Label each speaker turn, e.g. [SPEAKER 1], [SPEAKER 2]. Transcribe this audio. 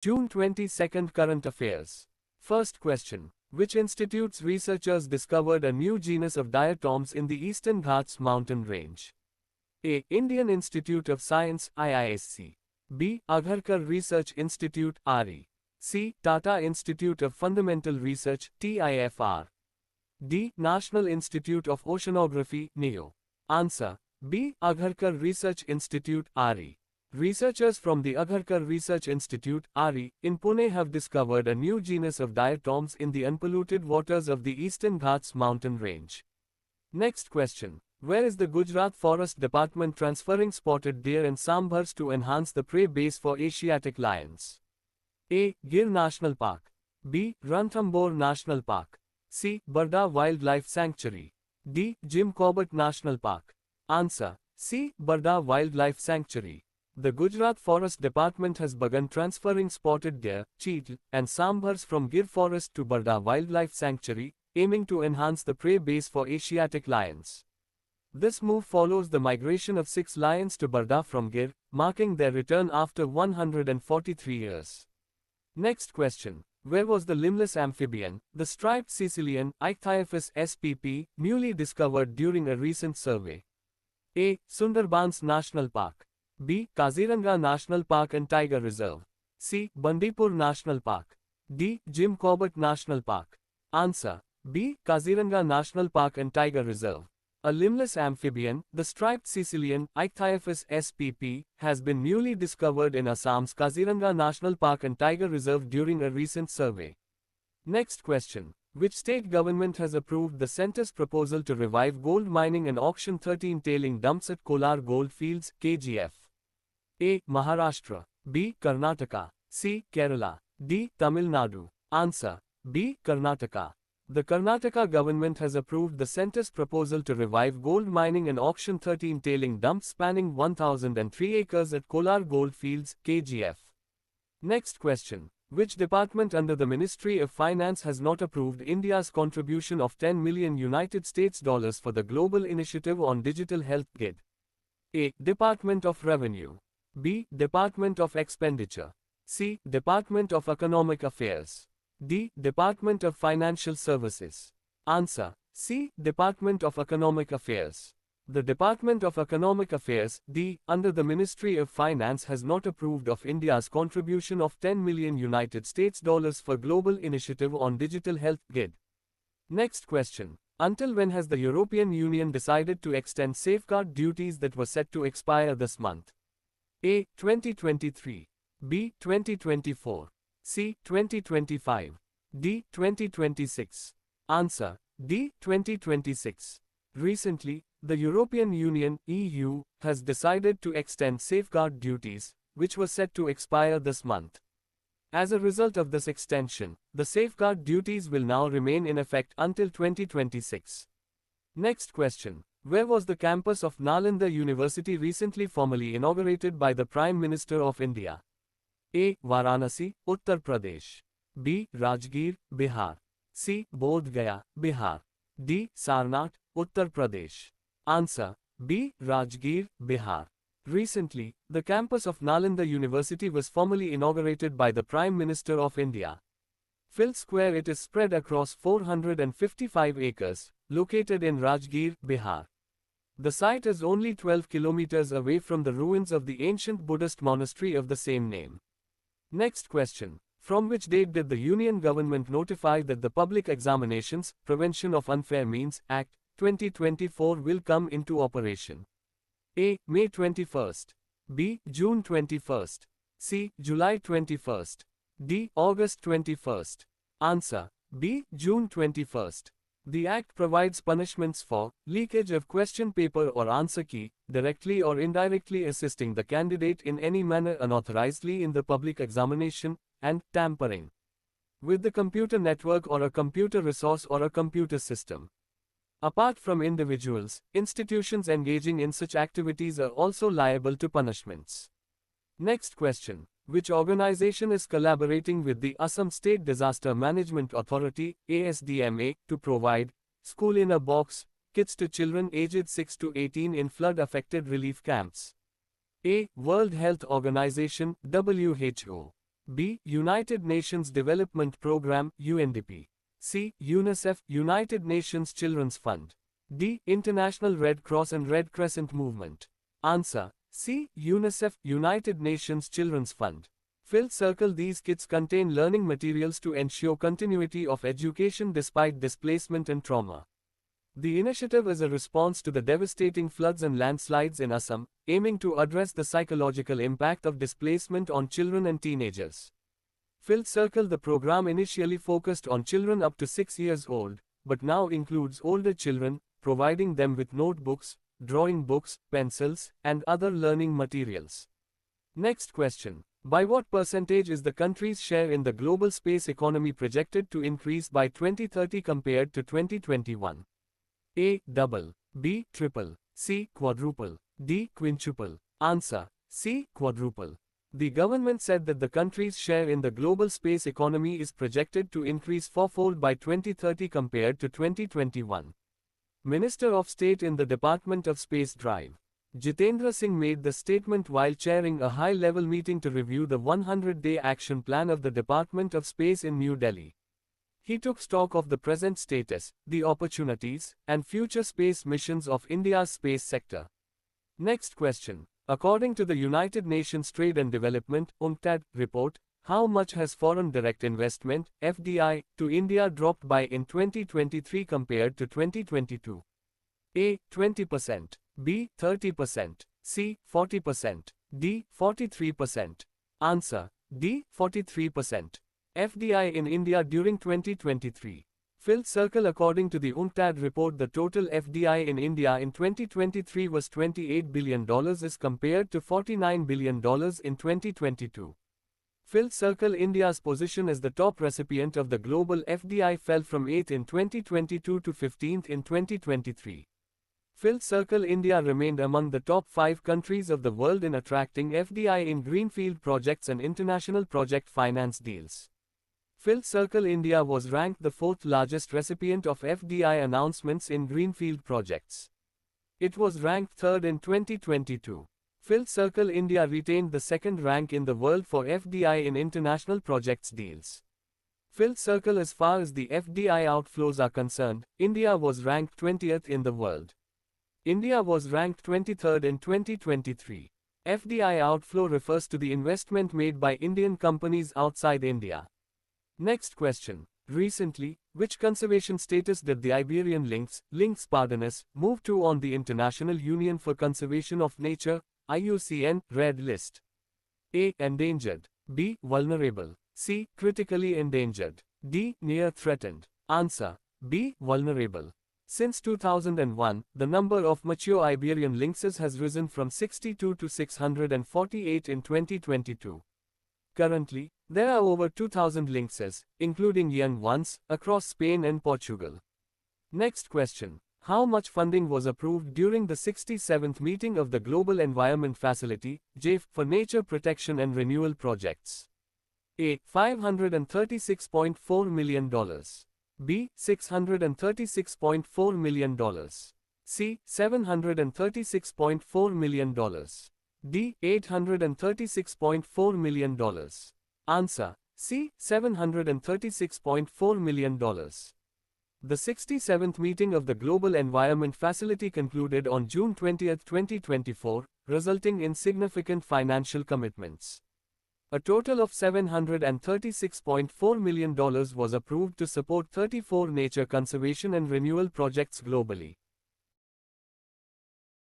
[SPEAKER 1] June 22nd Current Affairs. First question. Which institute's researchers discovered a new genus of diatoms in the Eastern Ghats mountain range? A. Indian Institute of Science IISc. B. Agharkar Research Institute RE. C. Tata Institute of Fundamental Research TIFR. D. National Institute of Oceanography NEO. Answer. B. Agharkar Research Institute RE. Researchers from the Agharkar Research Institute RE in Pune have discovered a new genus of diatoms in the unpolluted waters of the Eastern Ghats mountain range. Next question. Where is the Gujarat Forest Department transferring spotted deer and sambhars to enhance the prey base for Asiatic lions? A. Gir National Park. B. Ranthambore National Park. C. Barda Wildlife Sanctuary. D. Jim Corbett National Park. Answer. C. Barda Wildlife Sanctuary. The Gujarat Forest Department has begun transferring spotted deer, cheetal, and sambhars from Gir Forest to Barda Wildlife Sanctuary, aiming to enhance the prey base for Asiatic lions. This move follows the migration of 6 lions to Barda from Gir, marking their return after 143 years. Next question. Where was the limbless amphibian, the striped Sicilian Ichthyophis spp, newly discovered during a recent survey? A. Sundarbans National Park. B. Kaziranga National Park and Tiger Reserve. C. Bandipur National Park. D. Jim Corbett National Park. Answer. B. Kaziranga National Park and Tiger Reserve. A limbless amphibian, the striped Sicilian Ichthyophis spp, has been newly discovered in Assam's Kaziranga National Park and Tiger Reserve during a recent survey. Next question. Which state government has approved the centre's proposal to revive gold mining and auction 13 tailing dumps at Kolar Goldfields, KGF? A. Maharashtra. B. Karnataka. C. Kerala. D. Tamil Nadu. Answer. B. Karnataka. The Karnataka government has approved the centre's proposal to revive gold mining and auction 13 tailing dumps spanning 1,003 acres at Kolar Goldfields, KGF. Next question. Which department under the Ministry of Finance has not approved India's contribution of $10 million for the Global Initiative on Digital Health GID? A. Department of Revenue. B. Department of Expenditure. C. Department of Economic Affairs. D. Department of Financial Services. Answer. C. Department of Economic Affairs. The Department of Economic Affairs, D, under the Ministry of Finance has not approved of India's contribution of $10 million for Global Initiative on Digital Health GID. Next question. Until when has the European Union decided to extend safeguard duties that were set to expire this month? A. 2023. B. 2024. C. 2025. D. 2026. Answer. D. 2026. Recently, the European Union (EU) has decided to extend safeguard duties, which were set to expire this month. As a result of this extension, the safeguard duties will now remain in effect until 2026. Next question. Where was the campus of Nalanda University recently formally inaugurated by the Prime Minister of India? A. Varanasi, Uttar Pradesh. B. Rajgir, Bihar. C. Bodh Gaya, Bihar. D. Sarnath, Uttar Pradesh. Answer. B. Rajgir, Bihar. Recently, the campus of Nalanda University was formally inaugurated by the Prime Minister of India. Phil Square. It is spread across 455 acres, located in Rajgir, Bihar. The site is only 12 kilometers away from the ruins of the ancient Buddhist monastery of the same name. Next question. From which date did the Union government notify that the Public Examinations, Prevention of Unfair Means Act, 2024 will come into operation? A. May 21st. B. June 21st. C. July 21st. D. August 21st. Answer. B. June 21st. The Act provides punishments for leakage of question paper or answer key, directly or indirectly assisting the candidate in any manner unauthorizedly in the public examination, and tampering with the computer network or a computer resource or a computer system. Apart from individuals, institutions engaging in such activities are also liable to punishments. Next question. Which organization is collaborating with the Assam State Disaster Management Authority, ASDMA, to provide school in a box kits to children aged 6 to 18 in flood-affected relief camps? A. World Health Organization, WHO. B. United Nations Development Programme UNDP. C. UNICEF United Nations Children's Fund. D. International Red Cross and Red Crescent Movement. Answer. C. UNICEF United Nations Children's Fund. Fill circle. These kits contain learning materials to ensure continuity of education despite displacement and trauma. The initiative is a response to the devastating floods and landslides in Assam, aiming to address the psychological impact of displacement on children and teenagers. Fill circle. The program initially focused on children up to 6 years old, but now includes older children, providing them with notebooks, drawing books, pencils, and other learning materials. Next question. By what percentage is the country's share in the global space economy projected to increase by 2030 compared to 2021? A. Double. B. Triple. C. Quadruple. D. Quintuple. Answer. C. Quadruple. The government said that the country's share in the global space economy is projected to increase fourfold by 2030 compared to 2021. Minister of State in the Department of Space Drive, Jitendra Singh made the statement while chairing a high-level meeting to review the 100-day action plan of the Department of Space in New Delhi. He took stock of the present status, the opportunities, and future space missions of India's space sector. Next question. According to the United Nations Trade and Development (UNCTAD) report, how much has foreign direct investment (FDI) to India dropped by in 2023 compared to 2022? A. 20%. B. 30%. C. 40%. D. 43%. Answer. D. 43%. FDI in India during 2023. Fill circle. According to the UNCTAD report, the total FDI in India in 2023 was $28 billion as compared to $49 billion in 2022. Fill circle. India's position as the top recipient of the global FDI fell from 8th in 2022 to 15th in 2023. Fill circle. India remained among the top 5 countries of the world in attracting FDI in greenfield projects and international project finance deals. Fill circle. India was ranked the 4th largest recipient of FDI announcements in greenfield projects. It was ranked 3rd in 2022. Fill circle. India retained the 2nd rank in the world for FDI in international projects deals. Fill circle. As far as the FDI outflows are concerned, India was ranked 20th in the world. India was ranked 23rd in 2023. FDI outflow refers to the investment made by Indian companies outside India. Next question. Recently, which conservation status did the Iberian lynx, Lynx pardinus, move to on the International Union for Conservation of Nature, IUCN, Red List? A. Endangered. B. Vulnerable. C. Critically endangered. D. Near threatened. Answer. B. Vulnerable. Since 2001, the number of mature Iberian lynxes has risen from 62 to 648 in 2022. Currently, there are over 2,000 lynxes, including young ones, across Spain and Portugal. Next question. How much funding was approved during the 67th meeting of the Global Environment Facility, GEF, for nature protection and renewal projects? A. $536.4 million. B. $636.4 million. C. $736.4 million. D. $836.4 million. Answer. C. $736.4 million. The 67th meeting of the Global Environment Facility concluded on June 20, 2024, resulting in significant financial commitments. A total of $736.4 million was approved to support 34 nature conservation and renewal projects globally.